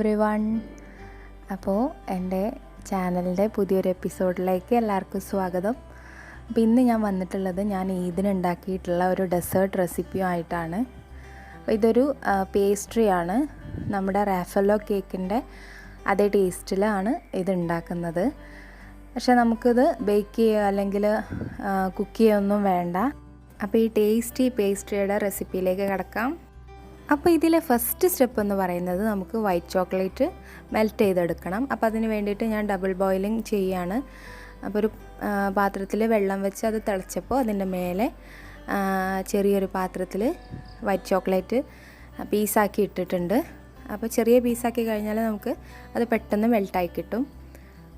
Everyone. അപ്പോൾ എൻ്റെ ചാനലിൻ്റെ പുതിയൊരു എപ്പിസോഡിലേക്ക് എല്ലാവർക്കും സ്വാഗതം. അപ്പോൾ ഇന്ന് ഞാൻ വന്നിട്ടുള്ളത് ഞാൻ ഈദിന് ഉണ്ടാക്കിയിട്ടുള്ള ഒരു ഡെസേർട്ട് റെസിപ്പിയും ആയിട്ടാണ്. അപ്പോൾ ഇതൊരു പേസ്ട്രിയാണ്. നമ്മുടെ റാഫെല്ലോ കേക്കിൻ്റെ അതേ ടേസ്റ്റിലാണ് ഇത് ഉണ്ടാക്കുന്നത്. പക്ഷേ നമുക്കിത് ബേക്ക് ചെയ്യുക അല്ലെങ്കിൽ കുക്ക് ചെയ്യുകയൊന്നും വേണ്ട. അപ്പോൾ ഈ ടേസ്റ്റി പേസ്ട്രിയുടെ റെസിപ്പിയിലേക്ക് കിടക്കാം. അപ്പോൾ ഇതിലെ ഫസ്റ്റ് സ്റ്റെപ്പ് എന്ന് പറയുന്നത് നമുക്ക് വൈറ്റ് ചോക്ലേറ്റ് മെൽറ്റ് ചെയ്തെടുക്കണം. അപ്പോൾ അതിന് വേണ്ടിയിട്ട് ഞാൻ ഡബിൾ ബോയിലിംഗ് ചെയ്യാണ്. അപ്പോൾ ഒരു പാത്രത്തിൽ വെള്ളം വെച്ച് അത് തിളച്ചപ്പോൾ അതിൻ്റെ മേലെ ചെറിയൊരു പാത്രത്തിൽ വൈറ്റ് ചോക്ലേറ്റ് പീസാക്കി ഇട്ടിട്ടുണ്ട്. അപ്പോൾ ചെറിയ പീസാക്കി കഴിഞ്ഞാൽ നമുക്ക് അത് പെട്ടെന്ന് മെൽട്ടായി കിട്ടും.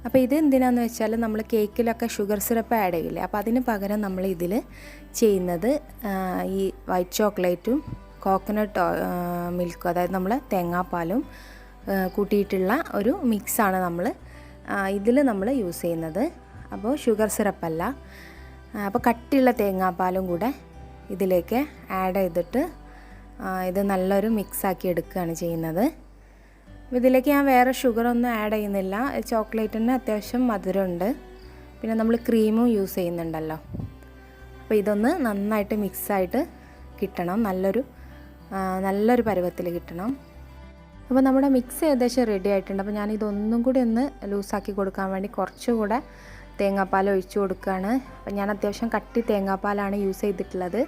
അപ്പോൾ ഇത് എന്തിനാന്ന് വെച്ചാൽ നമ്മൾ കേക്കിലൊക്കെ ഷുഗർ സിറപ്പ് ആഡ് ചെയ്യില്ലേ, അപ്പോൾ അതിന് പകരം നമ്മൾ ഇതിൽ ചെയ്യുന്നത് ഈ വൈറ്റ് ചോക്ലേറ്റും കോക്കനട്ട് മിൽക്കും, അതായത് നമ്മൾ തേങ്ങാപ്പാലും കൂട്ടിയിട്ടുള്ള ഒരു മിക്സാണ് ഇതിൽ നമ്മൾ യൂസ് ചെയ്യുന്നത്. അപ്പോൾ ഷുഗർ സിറപ്പല്ല. അപ്പോൾ കട്ടിയുള്ള തേങ്ങാപ്പാലും കൂടെ ഇതിലേക്ക് ആഡ് ചെയ്തിട്ട് ഇത് നല്ലൊരു മിക്സാക്കി എടുക്കുകയാണ് ചെയ്യുന്നത്. ഇതിലേക്ക് ഞാൻ വേറെ ഷുഗറൊന്നും ആഡ് ചെയ്യുന്നില്ല. ചോക്ലേറ്റിന് അത്യാവശ്യം മധുരമുണ്ട്, പിന്നെ നമ്മൾ ക്രീമും യൂസ് ചെയ്യുന്നുണ്ടല്ലോ. അപ്പോൾ ഇതൊന്ന് നന്നായിട്ട് മിക്സായിട്ട് കിട്ടണം, നല്ലൊരു പരുവത്തിൽ കിട്ടണം. അപ്പോൾ നമ്മുടെ മിക്സ് ഏകദേശം റെഡി ആയിട്ടുണ്ട്. അപ്പോൾ ഞാനിതൊന്നും കൂടി ഒന്ന് ലൂസാക്കി കൊടുക്കാൻ വേണ്ടി കുറച്ചുകൂടെ തേങ്ങാപ്പാൽ ഒഴിച്ചു കൊടുക്കുകയാണ്. അപ്പോൾ ഞാൻ അത്യാവശ്യം കട്ടി തേങ്ങാപ്പാലാണ് യൂസ് ചെയ്തിട്ടുള്ളത്.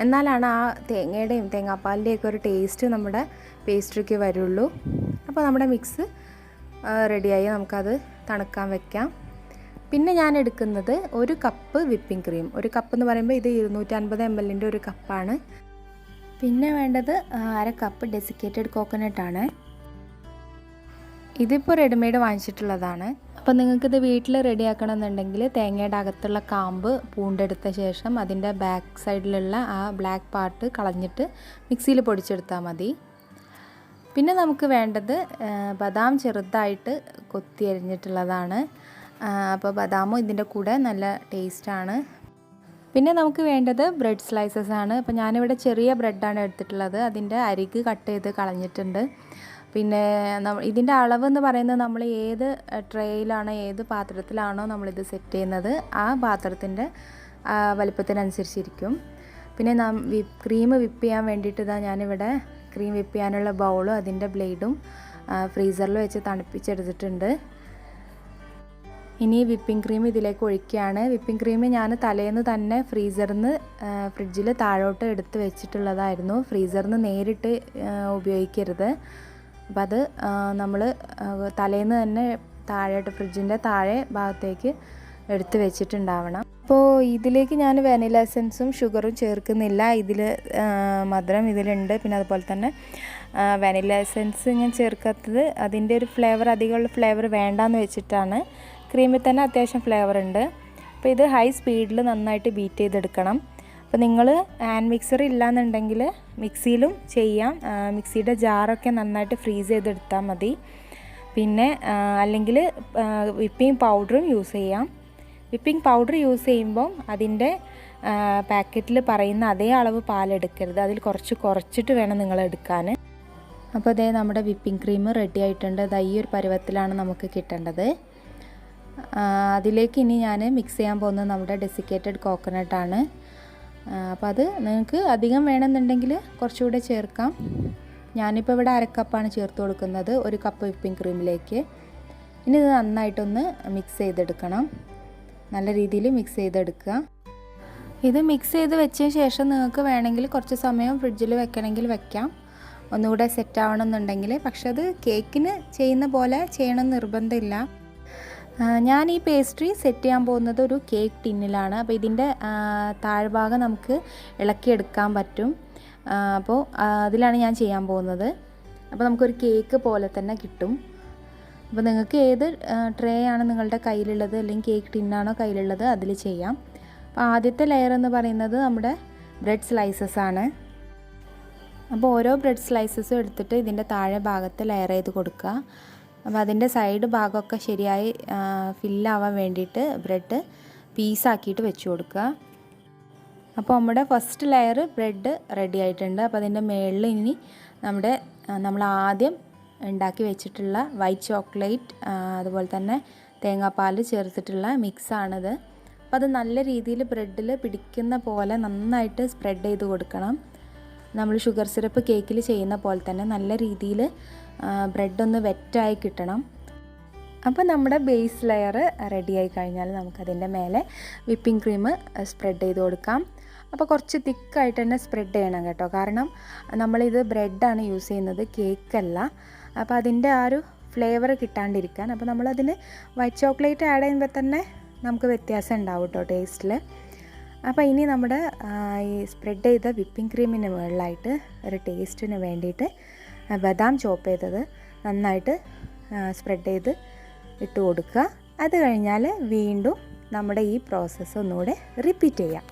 എന്നാലാണ് ആ തേങ്ങയുടെയും തേങ്ങാപ്പാലിൻ്റെയൊക്കെ ഒരു ടേസ്റ്റ് നമ്മുടെ പേസ്ട്രിക്ക് വരുള്ളൂ. അപ്പോൾ നമ്മുടെ മിക്സ് റെഡിയായി, നമുക്കത് തണുക്കാൻ വെക്കാം. പിന്നെ ഞാൻ എടുക്കുന്നത് ഒരു കപ്പ് വിപ്പിംഗ് ക്രീം. ഒരു കപ്പ് എന്ന് പറയുമ്പോൾ ഇത് 250 ml ഒരു കപ്പാണ്. പിന്നെ വേണ്ടത് 1/2 കപ്പ് ഡെസിക്കേറ്റഡ് കോക്കനട്ടാണ്. ഇതിപ്പോൾ റെഡിമെയ്ഡ് വാങ്ങിച്ചിട്ടുള്ളതാണ്. അപ്പോൾ നിങ്ങൾക്കിത് വീട്ടിൽ റെഡിയാക്കണം എന്നുണ്ടെങ്കിൽ തേങ്ങയുടെ അകത്തുള്ള കാമ്പ് പൂണ്ടെടുത്ത ശേഷം അതിൻ്റെ ബാക്ക് സൈഡിലുള്ള ആ ബ്ലാക്ക് പാർട്ട് കളഞ്ഞിട്ട് മിക്സിയിൽ പൊടിച്ചെടുത്താൽ മതി. പിന്നെ നമുക്ക് വേണ്ടത് ബദാം ചെറുതായിട്ട് കൊത്തി അരിഞ്ഞിട്ടുള്ളതാണ്. അപ്പോൾ ബദാമും ഇതിൻ്റെ കൂടെ നല്ല ടേസ്റ്റാണ്. പിന്നെ നമുക്ക് വേണ്ടത് ബ്രെഡ് സ്ലൈസസ് ആണ്. അപ്പോൾ ഞാനിവിടെ ചെറിയ ബ്രെഡാണ് എടുത്തിട്ടുള്ളത്. അതിൻ്റെ അരിക് കട്ട് ചെയ്ത് കളഞ്ഞിട്ടുണ്ട്. പിന്നെ ഇതിൻ്റെ അളവെന്ന് പറയുന്നത് നമ്മൾ ഏത് ട്രേയിലാണോ ഏത് പാത്രത്തിലാണോ നമ്മളിത് സെറ്റ് ചെയ്യുന്നത് ആ പാത്രത്തിൻ്റെ വലിപ്പത്തിനനുസരിച്ചിരിക്കും. പിന്നെ ക്രീം വിപ്പ് ചെയ്യാൻ വേണ്ടിയിട്ട് ഞാനിവിടെ ക്രീം വിപ്പ് ചെയ്യാനുള്ള ബൗളും അതിൻ്റെ ബ്ലേഡും ഫ്രീസറിൽ വെച്ച് തണുപ്പിച്ചെടുത്തിട്ടുണ്ട്. ഇനി വിപ്പിംഗ് ക്രീം ഇതിലേക്ക് ഒഴിക്കുകയാണ്. വിപ്പിംഗ് ക്രീം ഞാൻ തലേന്ന് തന്നെ ഫ്രിഡ്ജിൽ താഴോട്ട് എടുത്ത് വെച്ചിട്ടുള്ളതായിരുന്നു. ഫ്രീസറിൽ നിന്ന് നേരിട്ട് ഉപയോഗിക്കരുത്. അപ്പം അത് നമ്മൾ തലേന്ന് തന്നെ ഫ്രിഡ്ജിൻ്റെ താഴെ ഭാഗത്തേക്ക് എടുത്ത് വെച്ചിട്ടുണ്ടാവണം. അപ്പോൾ ഇതിലേക്ക് ഞാൻ വാനില എസൻസും ഷുഗറും ചേർക്കുന്നില്ല. ഇതിൽ മധുരം ഇതിലുണ്ട്. പിന്നെ അതുപോലെ തന്നെ വാനില എസൻസ് ഞാൻ ചേർക്കാത്തത് അതിൻ്റെ ഒരു ഫ്ലേവർ, അധികമുള്ള ഫ്ലേവർ വേണ്ടാന്ന് വെച്ചിട്ടാണ്. ക്രീമിൽ തന്നെ അത്യാവശ്യം ഫ്ലേവർ ഉണ്ട്. അപ്പോൾ ഇത് ഹൈ സ്പീഡിൽ നന്നായിട്ട് ബീറ്റ് ചെയ്തെടുക്കണം. അപ്പോൾ നിങ്ങൾ ഹാൻഡ് മിക്സർ ഇല്ലയെന്നുണ്ടെങ്കിൽ മിക്സിയിലും ചെയ്യാം. മിക്സിയുടെ ജാറൊക്കെ നന്നായിട്ട് ഫ്രീസ് ചെയ്തെടുത്താൽ മതി. പിന്നെ അല്ലെങ്കിൽ വിപ്പിംഗ് പൗഡറും യൂസ് ചെയ്യാം. വിപ്പിംഗ് പൗഡർ യൂസ് ചെയ്യുമ്പം അതിൻ്റെ പാക്കറ്റിൽ പറയുന്ന അതേ അളവ് പാലെടുക്കരുത്, അതിൽ കുറച്ചിട്ട് വേണം നിങ്ങൾ എടുക്കാൻ. അപ്പോൾ അതേ നമ്മുടെ വിപ്പിംഗ് ക്രീം റെഡി ആയിട്ടുണ്ട്. ഈ ഒരു പരുവത്തിലാണ് നമുക്ക് കിട്ടേണ്ടത്. അതിലേക്ക് ഇനി ഞാൻ മിക്സ് ചെയ്യാൻ പോകുന്നത് നമ്മുടെ ഡെസിക്കേറ്റഡ് കോക്കനട്ടാണ്. അപ്പോൾ അത് നിങ്ങൾക്ക് അധികം വേണമെന്നുണ്ടെങ്കിൽ കുറച്ചുകൂടെ ചേർക്കാം. ഞാനിപ്പോൾ ഇവിടെ 1/2 കപ്പാണ് ചേർത്ത് കൊടുക്കുന്നത് 1 കപ്പ് വിപ്പിംഗ് ക്രീമിലേക്ക്. ഇനി ഇത് നന്നായിട്ടൊന്ന് മിക്സ് ചെയ്തെടുക്കണം. നല്ല രീതിയിൽ മിക്സ് ചെയ്തെടുക്കുക. ഇത് മിക്സ് ചെയ്ത് വെച്ചതിന് ശേഷം നിങ്ങൾക്ക് വേണമെങ്കിൽ കുറച്ച് സമയം ഫ്രിഡ്ജിൽ വെക്കണമെങ്കിൽ വെക്കാം, ഒന്നുകൂടെ സെറ്റ് ആവണമെന്നുണ്ടെങ്കിൽ. പക്ഷെ അത് കേക്കിന് ചെയ്യുന്ന പോലെ ചെയ്യണം നിർബന്ധമില്ല. ഞാൻ ഈ പേസ്ട്രി സെറ്റ് ചെയ്യാൻ പോകുന്നത് ഒരു കേക്ക് ടിന്നിലാണ്. അപ്പോൾ ഇതിൻ്റെ താഴ്ഭാഗം നമുക്ക് ഇളക്കിയെടുക്കാൻ പറ്റും. അപ്പോൾ അതിലാണ് ഞാൻ ചെയ്യാൻ പോകുന്നത്. അപ്പോൾ നമുക്കൊരു കേക്ക് പോലെ തന്നെ കിട്ടും. അപ്പോൾ നിങ്ങൾക്ക് ഏത് ട്രേ ആണ് നിങ്ങളുടെ കയ്യിലുള്ളത് അല്ലെങ്കിൽ കേക്ക് ടിന്നാണോ കയ്യിലുള്ളത് അതിൽ ചെയ്യാം. അപ്പോൾ ആദ്യത്തെ ലെയർ എന്ന് പറയുന്നത് നമ്മുടെ ബ്രെഡ് സ്ലൈസസ് ആണ്. അപ്പോൾ ഓരോ ബ്രെഡ് സ്ലൈസസും എടുത്തിട്ട് ഇതിൻ്റെ താഴെ ഭാഗത്ത് ലെയർ ചെയ്ത് കൊടുക്കുക. അപ്പോൾ അതിൻ്റെ സൈഡ് ഭാഗമൊക്കെ ശരിയായി ഫില്ലാവാൻ വേണ്ടിയിട്ട് ബ്രെഡ് പീസാക്കിയിട്ട് വെച്ച് കൊടുക്കുക. അപ്പോൾ നമ്മുടെ ഫസ്റ്റ് ലെയർ ബ്രെഡ് റെഡി ആയിട്ടുണ്ട്. അപ്പോൾ അതിൻ്റെ മുകളിൽ ഇനി നമ്മൾ ആദ്യം ഉണ്ടാക്കി വെച്ചിട്ടുള്ള വൈറ്റ് ചോക്ലേറ്റ് അതുപോലെ തന്നെ തേങ്ങാപ്പാൽ ചേർത്തിട്ടുള്ള മിക്സാണിത്. അപ്പോൾ അത് നല്ല രീതിയിൽ ബ്രെഡിൽ പിടിക്കുന്ന പോലെ നന്നായിട്ട് സ്പ്രെഡ് ചെയ്ത് കൊടുക്കണം. നമ്മൾ ഷുഗർ സിറപ്പ് കേക്കിൽ ചെയ്യുന്ന പോലെ തന്നെ നല്ല രീതിയിൽ ബ്രെഡൊന്ന് വെറ്റായി കിട്ടണം. അപ്പോൾ നമ്മുടെ ബേസ് ലെയർ റെഡിയായി കഴിഞ്ഞാൽ നമുക്കതിൻ്റെ മേലെ വിപ്പിംഗ് ക്രീം സ്പ്രെഡ് ചെയ്ത് കൊടുക്കാം. അപ്പോൾ കുറച്ച് തിക്കായിട്ട് തന്നെ സ്പ്രെഡ് ചെയ്യണം കേട്ടോ, കാരണം നമ്മളിത് ബ്രെഡാണ് യൂസ് ചെയ്യുന്നത്, കേക്കല്ല. അപ്പോൾ അതിൻ്റെ ആ ഒരു ഫ്ലേവർ കിട്ടാണ്ടിരിക്കാൻ അപ്പോൾ നമ്മളതിന് വൈറ്റ് ചോക്ലേറ്റ് ആഡ് ചെയ്യുമ്പോൾ തന്നെ നമുക്ക് വ്യത്യാസം ഉണ്ടാവും കേട്ടോ ടേസ്റ്റിൽ. അപ്പോൾ ഇനി നമ്മുടെ ഈ സ്പ്രെഡ് ചെയ്ത വിപ്പിംഗ് ക്രീമിന് മുകളിലായിട്ട് ഒരു ടേസ്റ്റിന് വേണ്ടിയിട്ട് ബദാം ചോപ്പ് ചെയ്തത് നന്നായിട്ട് സ്പ്രെഡ് ചെയ്ത് ഇട്ട് കൊടുക്കുക. അത് കഴിഞ്ഞാൽ വീണ്ടും നമ്മുടെ ഈ പ്രോസസ്സ് ഒന്നുകൂടെ റിപ്പീറ്റ് ചെയ്യാം.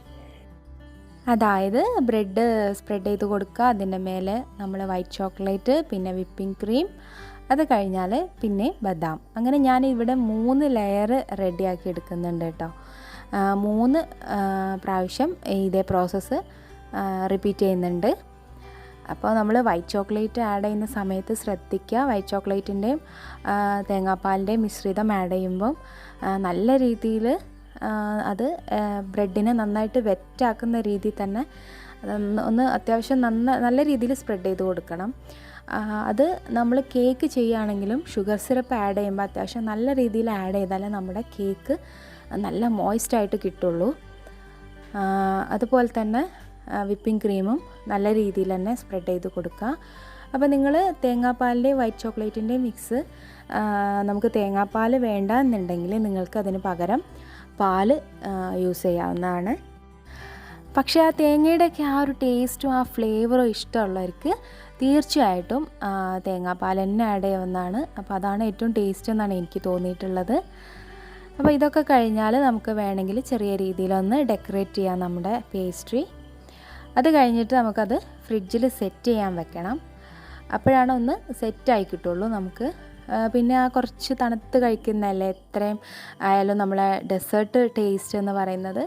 അതായത് ബ്രെഡ് സ്പ്രെഡ് ചെയ്ത് കൊടുക്കുക, അതിൻ്റെ മേലെ നമ്മൾ വൈറ്റ് ചോക്ലേറ്റ്, പിന്നെ വിപ്പിംഗ് ക്രീം, അത് കഴിഞ്ഞാൽ പിന്നെ ബദാം. അങ്ങനെ ഞാൻ ഇവിടെ 3 ലെയർ റെഡിയാക്കി എടുക്കുന്നുണ്ട് കേട്ടോ. 3 പ്രാവശ്യം ഇതേ പ്രോസസ്സ് റിപ്പീറ്റ് ചെയ്യുന്നുണ്ട്. അപ്പോൾ നമ്മൾ വൈറ്റ് ചോക്ലേറ്റ് ആഡ് ചെയ്യുന്ന സമയത്ത് ശ്രദ്ധിക്കുക, വൈറ്റ് ചോക്ലേറ്റിൻ്റെയും തേങ്ങാപ്പാലിൻ്റെയും മിശ്രിതം ആഡ് ചെയ്യുമ്പം നല്ല രീതിയിൽ അത് ബ്രെഡിനെ നന്നായിട്ട് വെറ്റാക്കുന്ന രീതിയിൽ തന്നെ ഒന്ന് അത്യാവശ്യം നല്ല രീതിയിൽ സ്പ്രെഡ് ചെയ്ത് കൊടുക്കണം. അത് നമ്മൾ കേക്ക് ചെയ്യുകയാണെങ്കിലും ഷുഗർ സിറപ്പ് ആഡ് ചെയ്യുമ്പോൾ അത്യാവശ്യം നല്ല രീതിയിൽ ആഡ് ചെയ്താലേ നമ്മുടെ കേക്ക് നല്ല മോയ്സ്റ്റായിട്ട് കിട്ടുള്ളൂ. അതുപോലെ തന്നെ വിപ്പിംഗ് ക്രീമും നല്ല രീതിയിൽ തന്നെ സ്പ്രെഡ് ചെയ്ത് കൊടുക്കുക. അപ്പോൾ നിങ്ങൾ തേങ്ങാപ്പാലിൻ്റെയും വൈറ്റ് ചോക്ലേറ്റിൻ്റെയും മിക്സ് നമുക്ക് തേങ്ങാപ്പാൽ വേണ്ട എന്നുണ്ടെങ്കിൽ നിങ്ങൾക്ക് അതിന് പകരം പാല് യൂസ് ചെയ്യാവുന്നതാണ്. പക്ഷേ ആ തേങ്ങയുടെയൊക്കെ ആ ഒരു ടേസ്റ്റും ആ ഫ്ലേവറും ഇഷ്ടമുള്ളവർക്ക് തീർച്ചയായിട്ടും തേങ്ങാപ്പാൽ തന്നെ ആഡ് ചെയ്യാവുന്നതാണ്. അപ്പോൾ അതാണ് ഏറ്റവും ടേസ്റ്റ് എന്നാണ് എനിക്ക് തോന്നിയിട്ടുള്ളത്. അപ്പോൾ ഇതൊക്കെ കഴിഞ്ഞാൽ നമുക്ക് വേണമെങ്കിൽ ചെറിയ രീതിയിലൊന്ന് ഡെക്കറേറ്റ് ചെയ്യാം നമ്മുടെ പേസ്ട്രി. അത് കഴിഞ്ഞിട്ട് നമുക്കത് ഫ്രിഡ്ജിൽ സെറ്റ് ചെയ്യാൻ വെക്കണം. അപ്പോഴാണ് ഒന്ന് സെറ്റായി കിട്ടുള്ളൂ നമുക്ക്. പിന്നെ ആ കുറച്ച് തണുത്ത് കഴിക്കുന്നതല്ലേ, എത്രയും ആയാലും നമ്മളെ ഡെസേർട്ട് ടേസ്റ്റ് എന്ന് പറയുന്നത്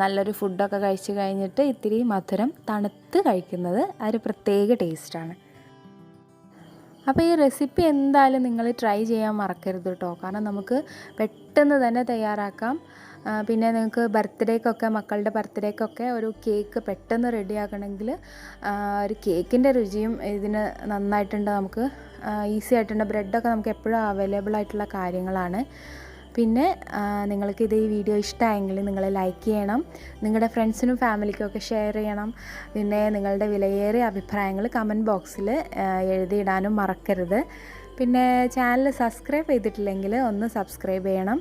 നല്ലൊരു ഫുഡൊക്കെ കഴിച്ച് കഴിഞ്ഞിട്ട് ഇത്തിരി മധുരം തണുത്ത് കഴിക്കുന്നത് ഒരു പ്രത്യേക ടേസ്റ്റാണ്. അപ്പോൾ ഈ റെസിപ്പി എന്തായാലും നിങ്ങൾ ട്രൈ ചെയ്യാൻ മറക്കരുത് കേട്ടോ, കാരണം നമുക്ക് പെട്ടെന്ന് തന്നെ തയ്യാറാക്കാം. പിന്നെ നിങ്ങൾക്ക് ബർത്ത്ഡേക്കൊക്കെ, മക്കളുടെ ബർത്ത്ഡേക്കൊക്കെ ഒരു കേക്ക് പെട്ടെന്ന് റെഡിയാക്കണമെങ്കിൽ ഒരു കേക്കിൻ്റെ രുചിയും ഇതിന് നന്നായിട്ടുണ്ട്. നമുക്ക് ഈസി ആയിട്ടുണ്ട്. ബ്രെഡൊക്കെ നമുക്ക് എപ്പോഴും അവൈലബിൾ ആയിട്ടുള്ള കാര്യങ്ങളാണ്. പിന്നെ നിങ്ങൾക്കിത് ഈ വീഡിയോ ഇഷ്ടമായെങ്കിൽ നിങ്ങൾ ലൈക്ക് ചെയ്യണം, നിങ്ങളുടെ ഫ്രണ്ട്സിനും ഫാമിലിക്കും ഒക്കെ ഷെയർ ചെയ്യണം. പിന്നെ നിങ്ങളുടെ വിലയേറിയ അഭിപ്രായങ്ങൾ കമൻറ്റ് ബോക്സിൽ എഴുതിയിടാനും മറക്കരുത്. പിന്നെ ചാനൽ സബ്സ്ക്രൈബ് ചെയ്തിട്ടില്ലെങ്കിൽ ഒന്ന് സബ്സ്ക്രൈബ് ചെയ്യണം.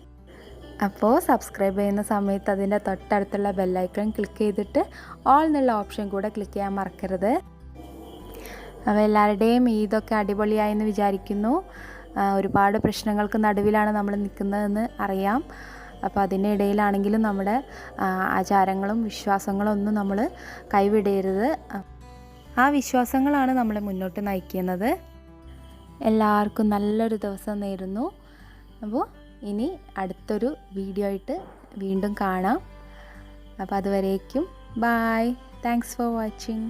അപ്പോൾ സബ്സ്ക്രൈബ് ചെയ്യുന്ന സമയത്ത് അതിൻ്റെ തൊട്ടടുത്തുള്ള ബെല്ലൈക്കൺ ക്ലിക്ക് ചെയ്തിട്ട് ഓൾ എന്നുള്ള ഓപ്ഷൻ കൂടെ ക്ലിക്ക് ചെയ്യാൻ മറക്കരുത്. അപ്പോൾ എല്ലാവരുടെയും ഇതൊക്കെ അടിപൊളിയായെന്ന് വിചാരിക്കുന്നു. ഒരുപാട് പ്രശ്നങ്ങൾക്ക് നടുവിലാണ് നമ്മൾ നിൽക്കുന്നതെന്ന് അറിയാം. അപ്പോൾ അതിനിടയിലാണെങ്കിലും നമ്മുടെ ആചാരങ്ങളും വിശ്വാസങ്ങളും ഒന്നും നമ്മൾ കൈവിടരുത്. ആ വിശ്വാസങ്ങളാണ് നമ്മളെ മുന്നോട്ട് നയിക്കുന്നത്. എല്ലാവർക്കും നല്ലൊരു ദിവസം നേരുന്നു. അപ്പോൾ ഇനി അടുത്തൊരു വീഡിയോ ആയിട്ട് വീണ്ടും കാണാം. അപ്പോൾ അതുവരേക്കും ബായ്. Thanks for watching.